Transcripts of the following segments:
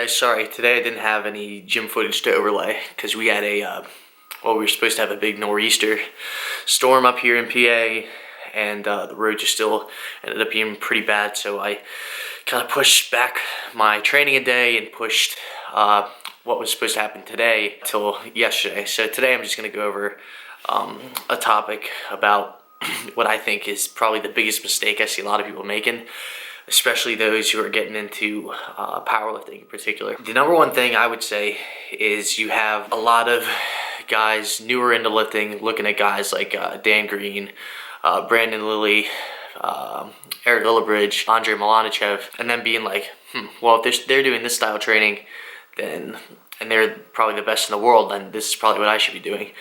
guys, sorry, today I didn't have any gym footage to overlay because we had we were supposed to have a big nor'easter storm up here in PA, and the road just still ended up being pretty bad, so I kind of pushed back my training a day and pushed what was supposed to happen today till yesterday. So today I'm just going to go over a topic about what I think is probably the biggest mistake I see a lot of people making, especially those who are getting into powerlifting in particular. The number one thing I would say is you have a lot of guys newer into lifting looking at guys like Dan Green, Brandon Lilly, Eric Lillibridge, Andre Milanichev, and then being like, well, if they're doing this style of training, then and they're probably the best in the world, then this is probably what I should be doing.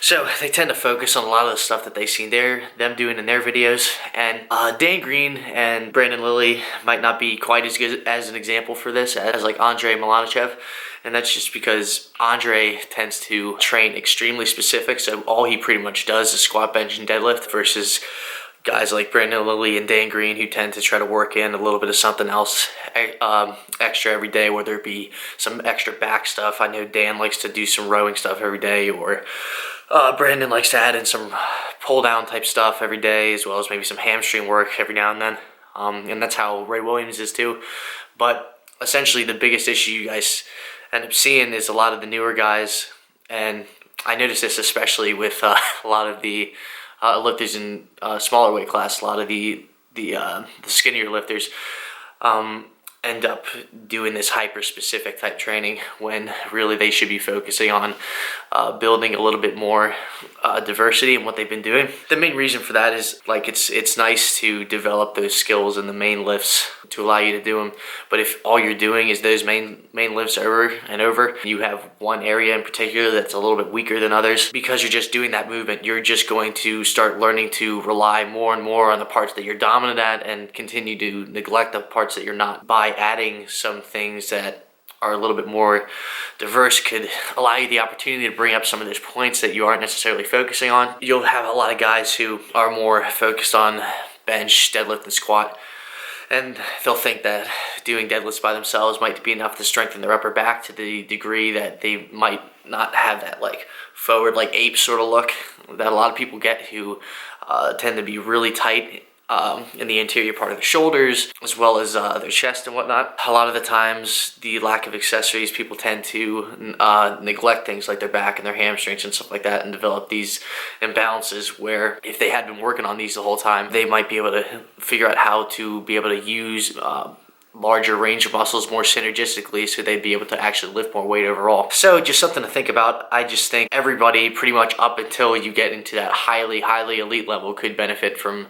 So they tend to focus on a lot of the stuff that they've seen them doing in their videos. And Dan Green and Brandon Lilly might not be quite as good as an example for this as like Andre Milanichev. And that's just because Andre tends to train extremely specific. So all he pretty much does is squat, bench, and deadlift, versus guys like Brandon Lilly and Dan Green who tend to try to work in a little bit of something else extra every day, whether it be some extra back stuff. I know Dan likes to do some rowing stuff every day, or Brandon likes to add in some pull down type stuff every day, as well as maybe some hamstring work every now and then. And that's how Ray Williams is too. But essentially the biggest issue you guys end up seeing is a lot of the newer guys, and I noticed this especially with a lot of the lifters in smaller weight class. A lot of the skinnier lifters end up doing this hyper-specific type training when really they should be focusing on building a little bit more diversity in what they've been doing. The main reason for that is, like, it's nice to develop those skills in the main lifts to allow you to do them, but if all you're doing is those main lifts over and over, you have one area in particular that's a little bit weaker than others, because you're just doing that movement, you're just going to start learning to rely more and more on the parts that you're dominant at and continue to neglect the parts that you're not. By adding some things that are a little bit more diverse could allow you the opportunity to bring up some of those points that you aren't necessarily focusing on. You'll have a lot of guys who are more focused on bench, deadlift, and squat, and they'll think that doing deadlifts by themselves might be enough to strengthen their upper back to the degree that they might not have that like forward like ape sort of look that a lot of people get, who tend to be really tight in the interior part of the shoulders, as well as their chest and whatnot. A lot of the times, the lack of accessories, people tend to neglect things like their back and their hamstrings and stuff like that, and develop these imbalances where if they had been working on these the whole time, they might be able to figure out how to be able to use larger range of muscles more synergistically, so they'd be able to actually lift more weight overall. So just something to think about. I just think everybody pretty much up until you get into that highly elite level could benefit from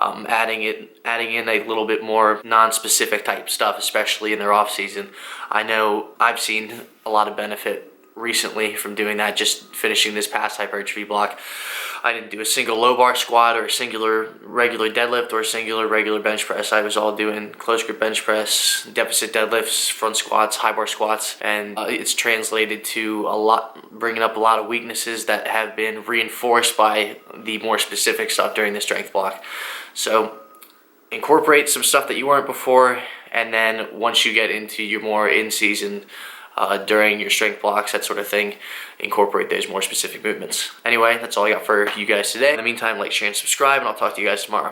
adding in a little bit more non-specific type stuff, especially in their off season. I know I've seen a lot of benefit recently from doing that, just finishing this past hypertrophy block. I didn't do a single low bar squat or a singular regular deadlift or a singular regular bench press. I was all doing close grip bench press, deficit deadlifts, front squats, high bar squats, and it's translated to bringing up a lot of weaknesses that have been reinforced by the more specific stuff during the strength block. So incorporate some stuff that you weren't before, and then once you get into your more in-season during your strength blocks, that sort of thing, incorporate those more specific movements. Anyway, that's all I got for you guys today. In the meantime, like, share, and subscribe, and I'll talk to you guys tomorrow.